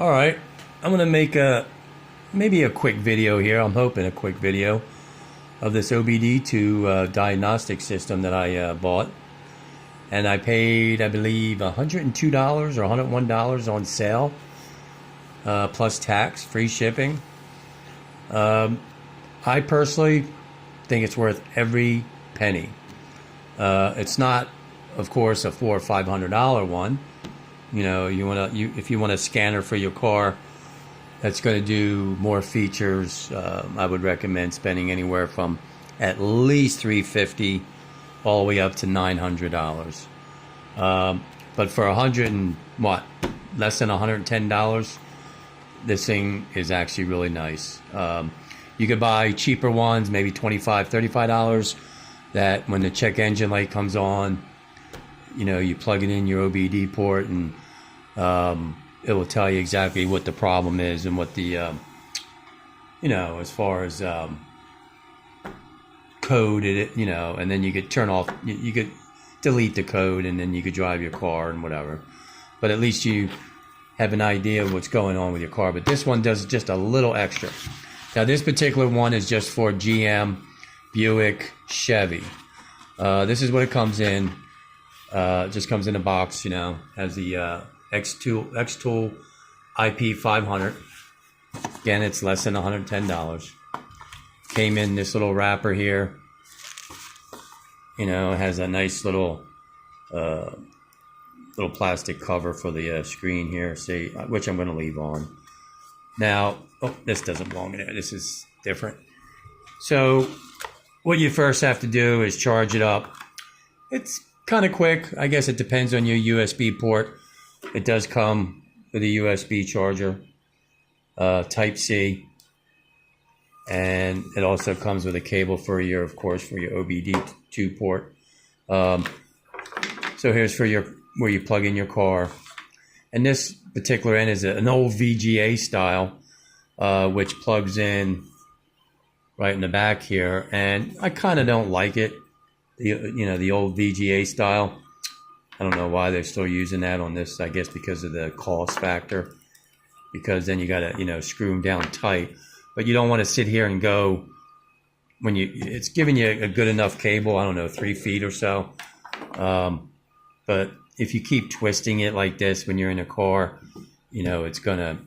All right, I'm gonna make maybe a quick video here. I'm hoping a quick video of this OBD2 diagnostic system that I bought, and I paid, I believe, $102 or $101 on sale, plus tax, free shipping. I personally think it's worth every penny. It's not, of course, a $400 or $500 one. You know, if you want a scanner for your car that's going to do more features, I would recommend spending anywhere from at least $350 all the way up to $900. But for less than $110, this thing is actually really nice. You could buy cheaper ones, maybe $25, $35, that when the check engine light comes on, you know, you plug it in your OBD port, and it will tell you exactly what the problem is and what the, you know, as far as code, you know, and then you could turn off, you could delete the code, and then you could drive your car and whatever. But at least you have an idea of what's going on with your car. But this one does just a little extra. Now, this particular one is just for GM, Buick, Chevy. This is what it comes in. It just comes in a box, you know, has the XTooL IP500. Again, it's less than $110. Came in this little wrapper here. You know, it has a nice little plastic cover for the screen here, which I'm going to leave on. Now, oh, this doesn't belong in there. This is different. So, what you first have to do is charge it up. It's kind of quick. I guess it depends on your USB port. It does come with a USB charger, Type-C, and it also comes with a cable for your, of course, for your OBD2 port. So here's for where you plug in your car, and this particular end is an old VGA style, which plugs in right in the back here, and I kind of don't like it. The old VGA style. I don't know why they're still using that on this. I guess because of the cost factor. Because then you gotta, you know, screw them down tight. But you don't want to sit here and go it's giving you a good enough cable. I don't know, 3 feet or so. But if you keep twisting it like this when you're in a car, you know, it's gonna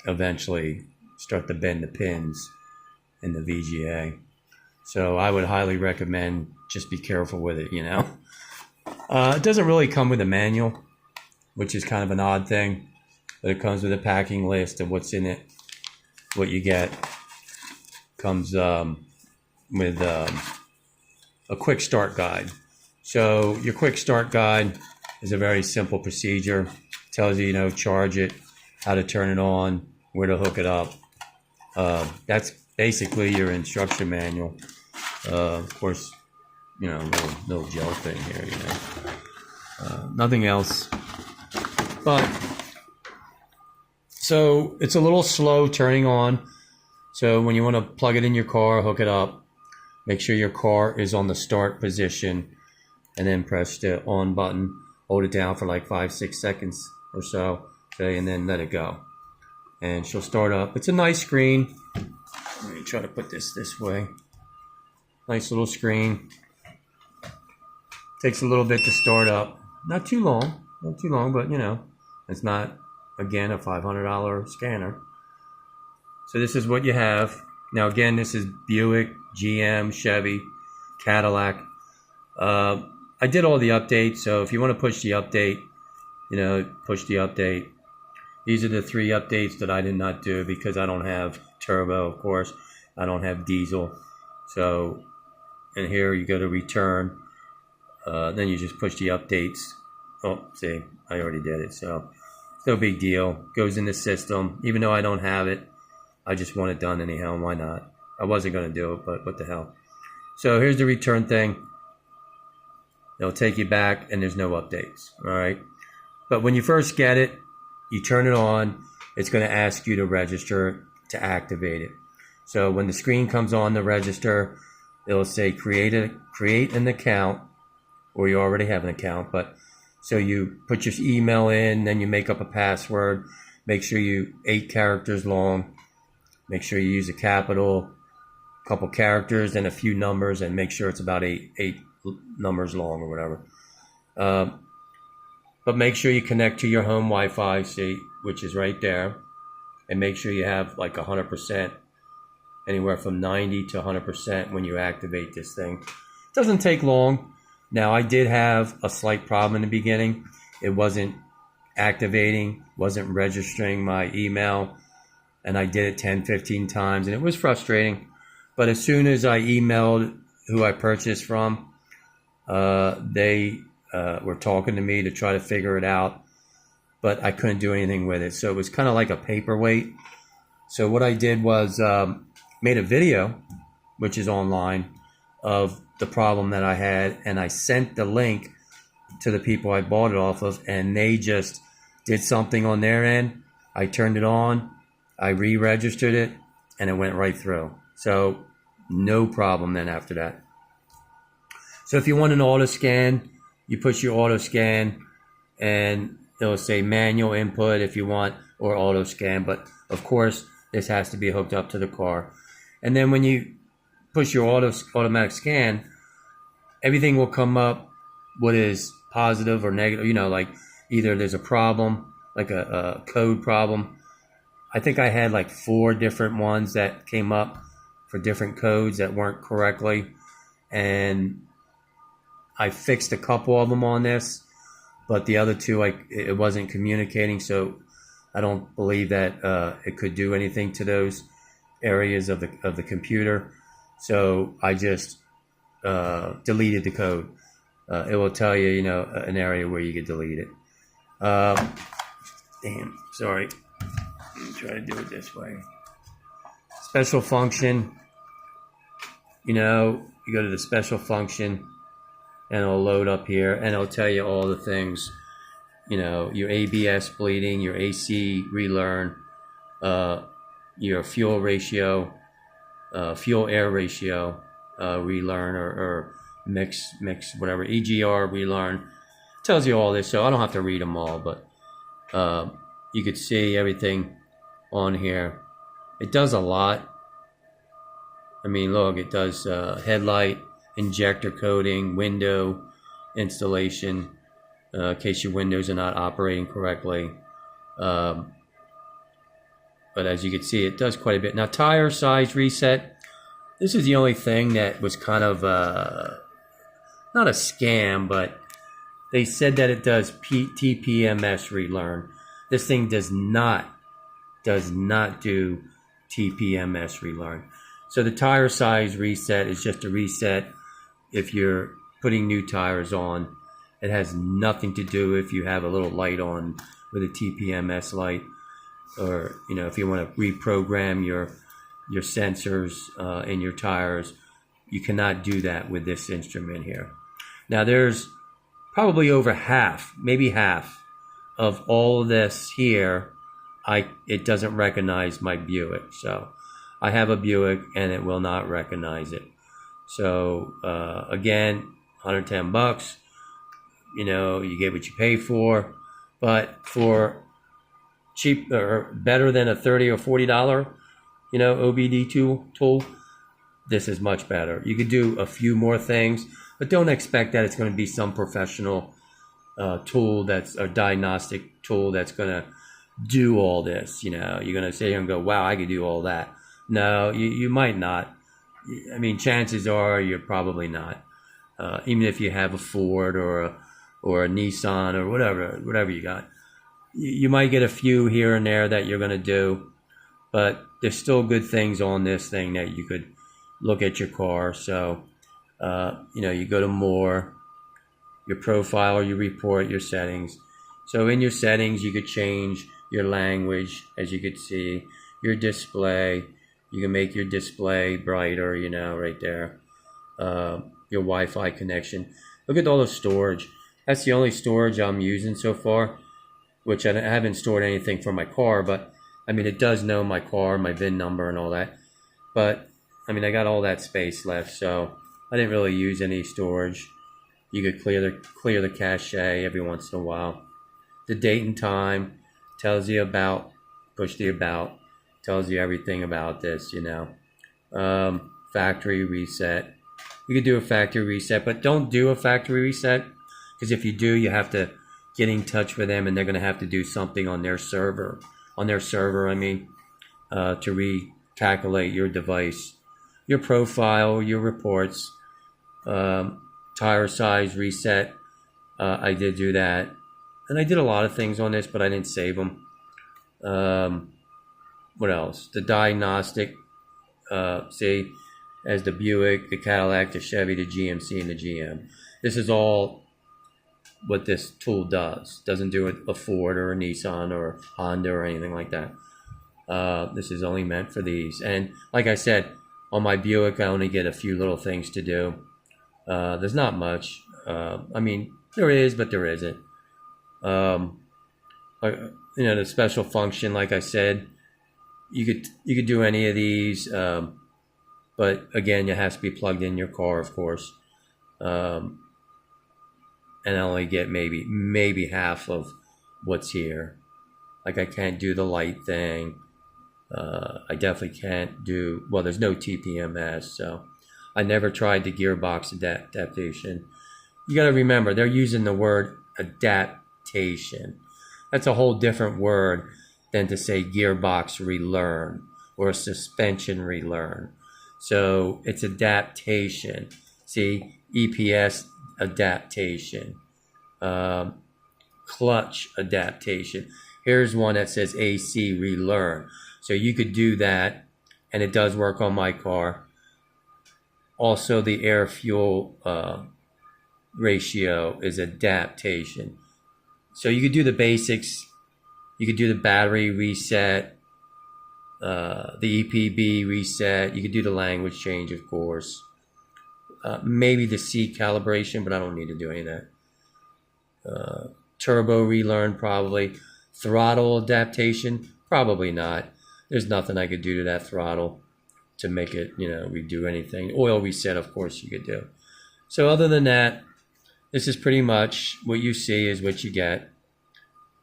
eventually start to bend the pins in the VGA. So I would highly recommend just be careful with it, you know. It doesn't really come with a manual, which is kind of an odd thing, but it comes with a packing list of what's in it, what you get. Comes with a quick start guide. So your quick start guide is a very simple procedure. It tells you, you know, charge it, how to turn it on, where to hook it up. That's basically your instruction manual. Of course, you know, little gel thing here, you know. Nothing else. But, so it's a little slow turning on. So when you want to plug it in your car, hook it up, make sure your car is on the start position, and then press the on button. Hold it down for like 5-6 seconds or so, okay, and then let it go. And she'll start up. It's a nice screen. Let me try to put this way. Nice little screen. Takes a little bit to start up. Not too long, but you know, it's not, again, a $500 scanner. So this is what you have. Now again, this is Buick, GM, Chevy, Cadillac. I did all the updates, so if you want to push the update, you know, push the update. These are the 3 updates that I did not do because I don't have turbo, of course. I don't have diesel. So, and here you go to return. Then you just push the updates. Oh, see, I already did it, so it's no big deal. Goes in the system, even though I don't have it. I just want it done anyhow. Why not? I wasn't going to do it, but what the hell. So here's the return thing. It'll take you back, and there's no updates. All right. But when you first get it, you turn it on. It's going to ask you to register to activate it. So when the screen comes on the register, it'll say create an account, or you already have an account. But so you put your email in, then you make up a password. make sure you 8 characters long. Make sure you use a capital, a couple characters, and a few numbers, and make sure it's about eight numbers long or whatever. But make sure you connect to your home Wi-Fi, which is right there, and make sure you have like 100%, anywhere from 90 to 100% when you activate this thing. It doesn't take long. Now, I did have a slight problem in the beginning. It wasn't activating, wasn't registering my email, and I did it 10, 15 times, and it was frustrating. But as soon as I emailed who I purchased from, they were talking to me to try to figure it out, but I couldn't do anything with it. So it was kind of like a paperweight. So what I did was made a video, which is online, of the problem that I had, and I sent the link to the people I bought it off of, and they just did something on their end. I turned it on, I re-registered it, and it went right through. So no problem then after that. So if you want an auto scan, you push your auto scan, and it'll say manual input if you want, or auto scan, but of course this has to be hooked up to the car. And then when you push your automatic scan, everything will come up what is positive or negative, like either there's a problem, like a code problem. I think I had like 4 different ones that came up for different codes that weren't correctly, and I fixed a couple of them on this, but the other 2, it wasn't communicating, so I don't believe that it could do anything to those areas of the computer. So I just deleted the code. It will tell you, an area where you could delete it. Damn, sorry. Let me try to do it this way. Special function. You go to the special function, and it'll load up here, and it'll tell you all the things. Your ABS bleeding, your AC relearn, your fuel ratio, fuel air ratio relearn, or mix whatever, EGR relearn. Tells you all this, so I don't have to read them all, but you could see everything on here. It does a lot. I mean, look, it does headlight, injector coating, window installation, in case your windows are not operating correctly. But as you can see, it does quite a bit. Now, tire size reset. This is the only thing that was kind of not a scam, but they said that it does TPMS relearn. This thing does not do TPMS relearn. So the tire size reset is just a reset if you're putting new tires on. It has nothing to do if you have a little light on with a TPMS light, or if you want to reprogram your sensors in your tires. You cannot do that with this instrument here. Now, there's probably over half, maybe half of all of this here, it doesn't recognize my Buick. So I have a Buick, and it will not recognize it. So again, $110. You get what you pay for, but for cheap or better than a $30 or $40, OBD2 tool, this is much better. You could do a few more things, but don't expect that it's going to be some professional tool that's a diagnostic tool that's going to do all this. You're going to sit here and go, wow, I could do all that. No, you might not. I mean, chances are you're probably not. Even if you have a Ford or a Nissan or whatever you got, you might get a few here and there that you're going to do, but there's still good things on this thing that you could look at your car. So, you go to more, your profile, your report, your settings. So in your settings, you could change your language, as you could see, your display. You can make your display brighter, right there. Your Wi-Fi connection. Look at all the storage. That's the only storage I'm using so far, which I haven't stored anything for my car, but I mean, it does know my car, my VIN number and all that. But I mean, I got all that space left, so I didn't really use any storage. You could clear the cache every once in a while. The date and time tells you about push the about, tells you everything about this, you know. Factory reset. You could do a factory reset, but don't do a factory reset, because if you do, you have to get in touch with them, and they're going to have to do something on their server. I mean, to recalculate your device, your profile, your reports, tire size reset. I did do that, and I did a lot of things on this, but I didn't save them. What else? The diagnostic. See, as the Buick, the Cadillac, the Chevy, the GMC, and the GM. This is all what this tool does. Doesn't do a Ford or a Nissan or Honda or anything like that. This is only meant for these. And like I said, on my Buick, I only get a few little things to do. There's not much. I mean, there is, but there isn't. You know, the special function, like I said, you could do any of these, but again, it has to be plugged in your car, of course. And I only get maybe half of what's here. Like I can't do the light thing. I definitely can't do, well, there's no TPMS, so I never tried the gearbox adaptation. You got to remember, they're using the word adaptation. That's a whole different word than to say gearbox relearn or suspension relearn. So it's adaptation. See, EPS adaptation, clutch adaptation. Here's one that says AC relearn. So you could do that, and it does work on my car. Also, the air-fuel ratio is adaptation. So you could do the basics. You could do the battery reset, the EPB reset. You could do the language change, of course. Maybe the seat calibration, but I don't need to do any of that. Turbo relearn, probably. Throttle adaptation, probably not. There's nothing I could do to that throttle to make it, you know, redo anything. Oil reset, of course, you could do. So other than that, this is pretty much what you see is what you get.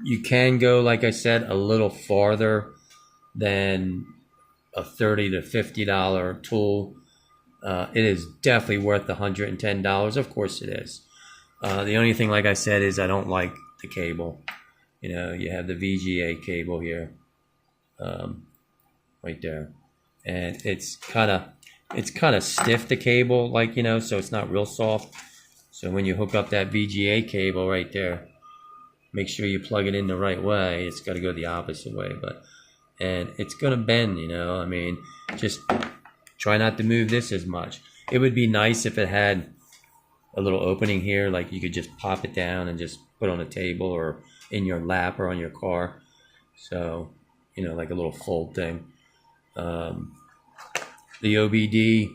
You can go, like I said, a little farther than a $30 to $50 tool. It is definitely worth the $110. Of course it is. The only thing, like I said, is I don't like the cable. You know, you have the VGA cable here, right there, and it's kind of stiff, the cable, like, you know, so it's not real soft. So when you hook up that VGA cable right there, make sure you plug it in the right way. It's got to go the opposite way, and it's gonna bend, you know. I mean, just try not to move this as much. It would be nice if it had a little opening here, like you could just pop it down and just put on a table or in your lap or on your car. So, you know, like a little fold thing. The OBD,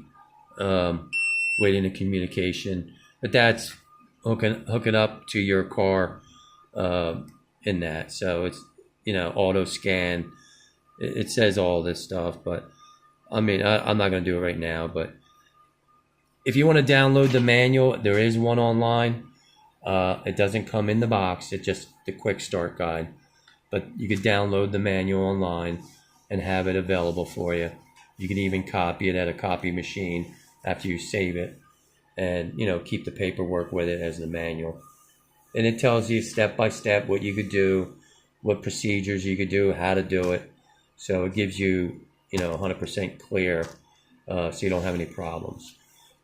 waiting to communication, but that's hooking up to your car in that. So it's, you know, auto scan. It says all this stuff, but I mean, I'm not going to do it right now. But if you want to download the manual, there is one online. It doesn't come in the box. It's just the quick start guide. But you could download the manual online and have it available for you. You can even copy it at a copy machine after you save it, and, you know, keep the paperwork with it as the manual. And it tells you step by step what you could do, what procedures you could do, how to do it. So it gives you, you know, 100% clear, so you don't have any problems.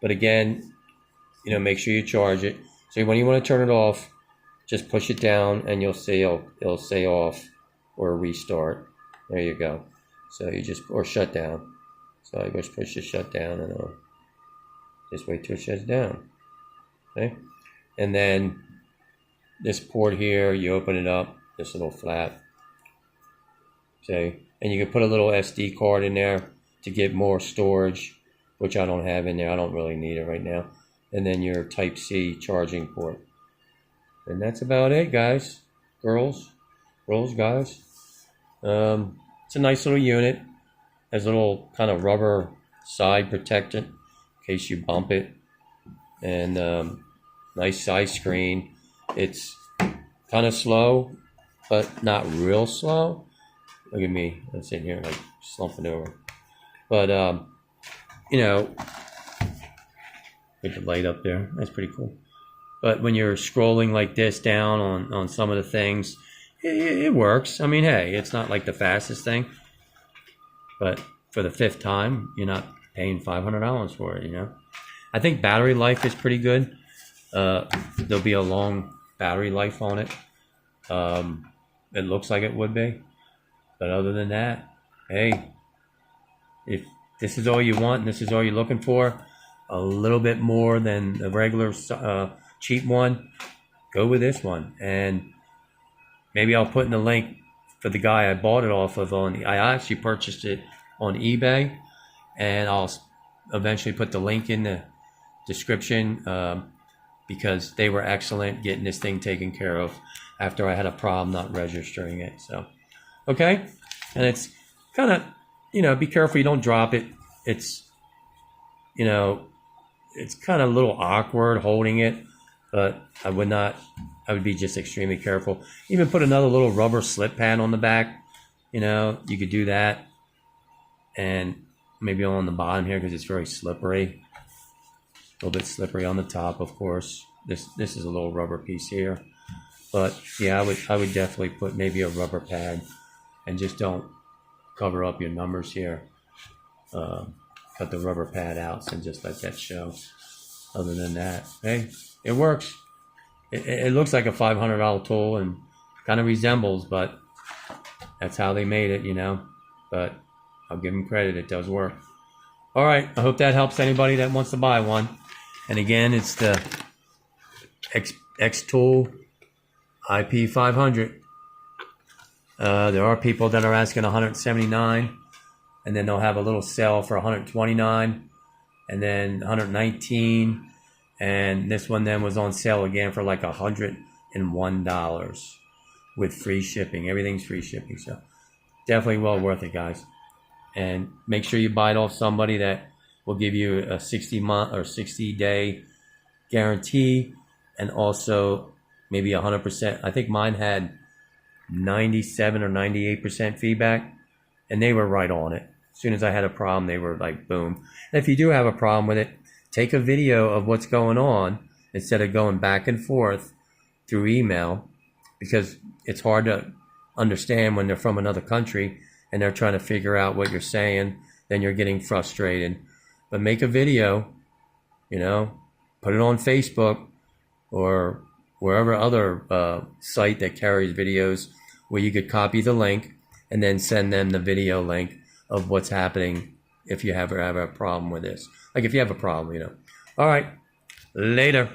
But again, you know, make sure you charge it. So when you want to turn it off, just push it down, and you'll see it'll say off or restart. There you go. So you just, or shut down. So I just push the shut down, and I'll just wait till it shuts down. Okay, and then this port here, you open it up, this little flap. Okay, and you can put a little SD card in there to get more storage, which I don't have in there. I don't really need it right now. And then your Type-C charging port. And that's about it, guys. Girls, guys. It's a nice little unit. Has a little kind of rubber side protectant in case you bump it. And nice size screen. It's kind of slow, but not real slow. Look at me. I'm sitting here like slumping over. But, you know, with the light up there, that's pretty cool. But when you're scrolling like this down on some of the things, it works. I mean, hey, it's not like the fastest thing. But for the 5th time, you're not paying $500 for it, you know. I think battery life is pretty good. There'll be a long battery life on it. It looks like it would be. But other than that, hey, if this is all you want and this is all you're looking for, a little bit more than the regular cheap one, go with this one. And maybe I'll put in the link for the guy I bought it off of. I actually purchased it on eBay, and I'll eventually put the link in the description because they were excellent getting this thing taken care of after I had a problem not registering it. So, okay, and it's kind of, you know, be careful you don't drop it. It's, you know, it's kind of a little awkward holding it, but I would be just extremely careful. Even put another little rubber slip pad on the back. You know, you could do that. And maybe on the bottom here because it's very slippery. A little bit slippery on the top, of course. This is a little rubber piece here. But yeah, I would definitely put maybe a rubber pad and just don't cover up your numbers here. Cut the rubber pad out and just let that show. Other than that, hey, it works. It looks like a $500 tool and kind of resembles, but that's how they made it, you know. But I'll give them credit, it does work. All right, I hope that helps anybody that wants to buy one. And again, it's the XTooL IP500. There are people that are asking $179, and then they'll have a little sale for $129, and then $119, and this one then was on sale again for like $101 with free shipping. Everything's free shipping, so definitely well worth it, guys. And make sure you buy it off somebody that will give you a 60-month or 60-day guarantee, and also maybe 100%. I think mine had 97 or 98% feedback, and they were right on it. As soon as I had a problem, they were like, boom. And if you do have a problem with it, take a video of what's going on instead of going back and forth through email, because it's hard to understand when they're from another country and they're trying to figure out what you're saying. Then you're getting frustrated. But make a video, you know, put it on Facebook or wherever other site that carries videos where you could copy the link and then send them the video link of what's happening if you ever have a problem with this. Like if you have a problem, you know. All right, later.